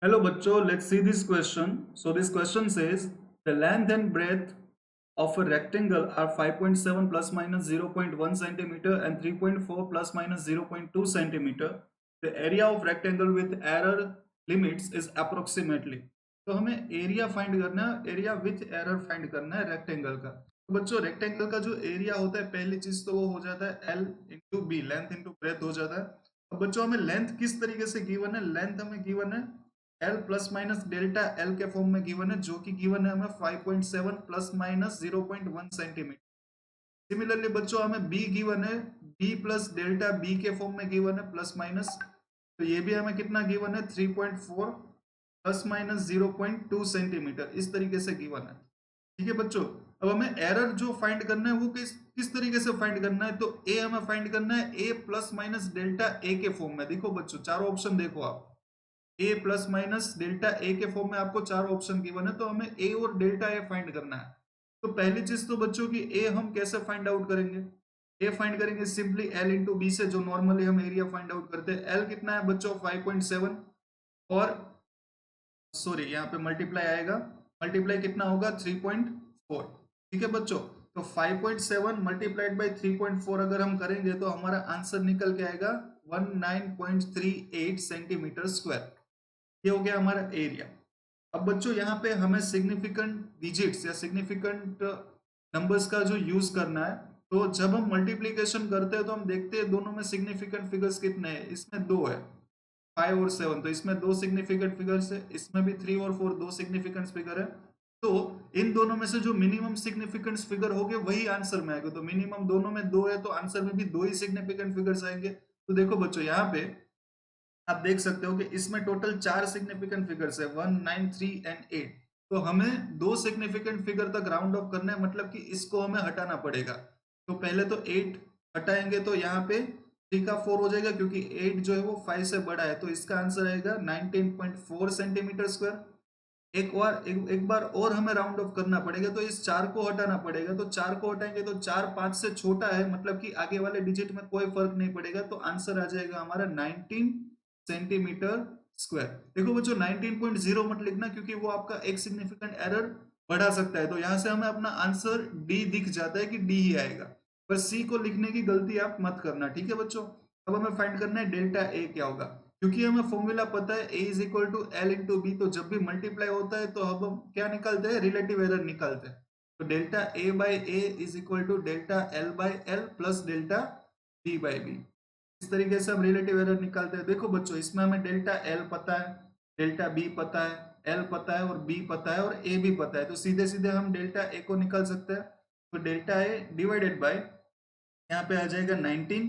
Hello bachcho, let's see this question. So this question says the length and breadth of a rectangle are 5.7 plus minus 0.1 centimeter and 3.4 plus minus 0.2 centimeter. The area of rectangle with error limits is approximately. तो हमें area find करना है, area with error find करना है rectangle का। तो बच्चों rectangle का जो एरिया होता है पहली चीज तो वो हो जाता है L into B, length into breadth हो जाता है। अब बच्चों हमें लेंथ किस तरीके से गिवन है, लेंथ हमें गिवन है L plus minus delta L के फॉर्म में गिवन है, जो कि गिवन है हमें 5.7 प्लस माइनस 0.1 सेंटीमीटर। सिमिलरली बच्चों हमें बी गिवन है, बी प्लस डेल्टा बी के फॉर्म में गिवन है प्लस माइनस, तो ये भी हमें कितना गिवन है 3.4 प्लस माइनस 0.2 सेंटीमीटर, इस तरीके से गिवन है। ठीक है बच्चों, अब हमें एरर जो फाइंड करना है वो किस किस तरीके से फाइंड करना है, तो ए हमें फाइंड करना है ए प्लस माइनस डेल्टा ए के फॉर्म में। देखो बच्चों चारों ऑप्शन देखो आप, ए प्लस माइनस डेल्टा ए के फॉर्म में आपको चार ऑप्शन गिवन है, तो हमें ए और डेल्टा ए फाइंड करना है। तो पहली चीज तो बच्चों की ए हम कैसे फाइंड आउट करेंगे, ए फाइंड करेंगे सिंपली एल इंटू बी से, जो नॉर्मली हम एरिया फाइंड आउट करते हैं। एल कितना है बच्चों 5.7, और सॉरी यहाँ पे मल्टीप्लाई आएगा, मल्टीप्लाई कितना होगा 3.4। ठीक है बच्चों, तो 5.7 मल्टीप्लाइड बाई 3.4 अगर हम करेंगे तो हमारा आंसर निकल के आएगा 19.38 सेंटीमीटर स्क्वायर। ये हो गया हमारा एरिया। अब बच्चों यहाँ पे हमें सिग्निफिकेंट डिजिट्स या सिग्निफिकेंट नंबर्स का जो यूज करना है, तो जब हम मल्टीप्लीकेशन करते हैं तो हम देखते हैं दोनों में सिग्निफिकेंट फिगर्स कितने हैं। इसमें दो है 5 और 7, तो इसमें दो सिग्निफिकेंट फिगर्स है, इसमें भी 3 और 4 दो सिग्निफिकेंट फिगर है। तो इन दोनों में से जो मिनिमम सिग्निफिकेंट फिगर होंगे वही आंसर में आएगा। तो मिनिमम दोनों में दो है, तो आंसर में भी दो ही सिग्निफिकेंट फिगर्स आएंगे। तो देखो बच्चों यहाँ पे आप देख सकते हो कि इसमें टोटल चार सिग्निफिकेंट फिगर्स है 1, 9, 3 एंड 8। तो हमें दो सिग्निफिकेंट फिगर तक राउंड ऑफ करना है, मतलब कि इसको हमें हटाना पड़ेगा। तो पहले तो 8 हटाएंगे तो यहाँ पे 3 का 4 हो जाएगा, क्योंकि 8 जो है वो 5 से बड़ा है, तो इसका आंसर आएगा 19.4 सेंटीमीटर स्क्वायर। एक बार और हमें राउंड ऑफ करना पड़ेगा, तो इस 4 को हटाना पड़ेगा। तो 4 को हटाएंगे तो 4 5 से छोटा है, मतलब कि आगे वाले डिजिट में कोई फर्क नहीं पड़ेगा, तो आंसर आ जाएगा हमारा 19 सेंटीमीटर स्क्वायर। देखो बच्चों 19.0 मत लिखना, क्योंकि वो आपका एक सिग्निफिकेंट एरर बढ़ा सकता है। तो यहां से हमें अपना आंसर डी दिख जाता है कि डी ही आएगा, पर सी को लिखने की गलती आप मत करना। ठीक है बच्चों, अब हमें फाइंड करना है डेल्टा ए क्या होगा, क्योंकि हमें फॉर्मूला पता है A is equal to L into B. तो जब भी मल्टीप्लाई होता है तो हम क्या निकालते हैं, रिलेटिव एरर निकालते हैं। तो delta A by A is equal to delta L by L plus delta B by B. इस तरीके से हम रिलेटिव एरर निकालते हैं। देखो बच्चों इसमें हमें डेल्टा एल पता है, डेल्टा बी पता है, एल पता है और बी पता है और ए भी पता है, तो सीधे सीधे हम डेल्टा ए को निकाल सकते हैं। तो डेल्टा ए डिवाइडेड बाय यहाँ पे आ जाएगा 19।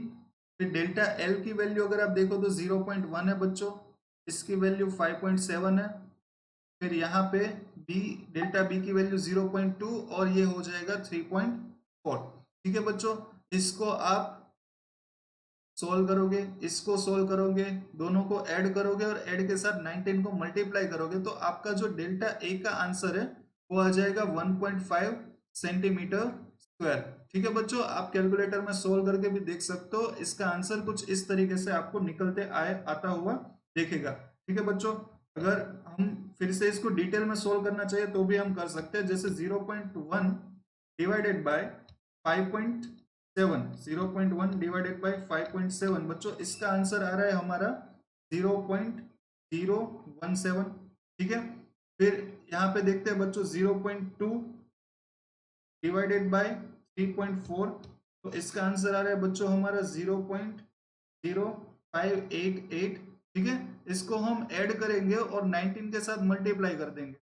फिर डेल्टा एल की वैल्यू अगर आप देखो तो 0.1 है बच्चों, इसकी वैल्यू 5.7 है। फिर यहाँ पे बी, डेल्टा बी की वैल्यू 0.2 और ये हो जाएगा 3.4। ठीक है बच्चों, इसको आप सोल्व करोगे, इसको सोल्व करोगे, दोनों को ऐड करोगे और ऐड के साथ 19 को मल्टीप्लाई करोगे, तो आपका जो डेल्टा ए का आंसर है वो आ जाएगा 1.5 सेंटीमीटर स्क्वायर। ठीक है बच्चों, आप कैलकुलेटर में सोल्व करके भी देख सकते हो, इसका आंसर कुछ इस तरीके से आपको निकलते आए आता हुआ देखेगा। ठीक है बच्चों, अगर हम फिर से इसको डिटेल में सोल्व करना चाहिए तो भी हम कर सकते हैं, जैसे 0.1 डिवाइडेड बाय 5.7, 0.1 डिवाइडेड बाय 5.7 बच्चों, इसका आंसर आ रहा है हमारा 0.017। ठीक है, फिर यहाँ पे देखते हैं बच्चों 0.2 डिवाइडेड बाय 3.4, तो इसका आंसर आ रहा है बच्चों हमारा 0.0588। ठीक है, इसको हम ऐड करेंगे और 19 के साथ मल्टीप्लाई कर देंगे,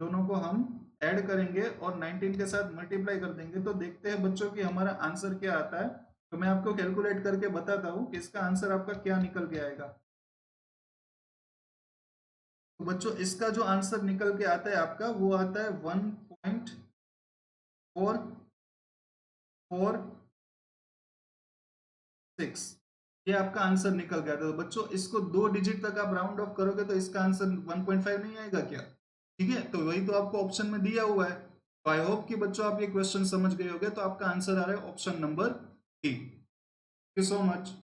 दोनों को हम ऐड करेंगे और 19 के साथ मल्टीप्लाई कर देंगे, तो देखते हैं बच्चों कि हमारा आंसर क्या आता है। तो मैं आपको कैलकुलेट करके बताता हूँ कि इसका आंसर आपका क्या निकल के आएगा। तो बच्चों इसका जो आंसर निकल के आता है आपका वो आता है 1.446, ये आपका आंसर निकल गया था। तो बच्चों इसको दो डिजिट तक आप राउंड ऑफ करोगे तो इसका आंसर 1.5 नहीं आएगा क्या। ठीक है, तो वही तो आपको ऑप्शन में दिया हुआ है। तो आई होप कि बच्चों आप ये क्वेश्चन समझ गए होंगे। तो आपका आंसर आ रहा है option number D. Thank you so much.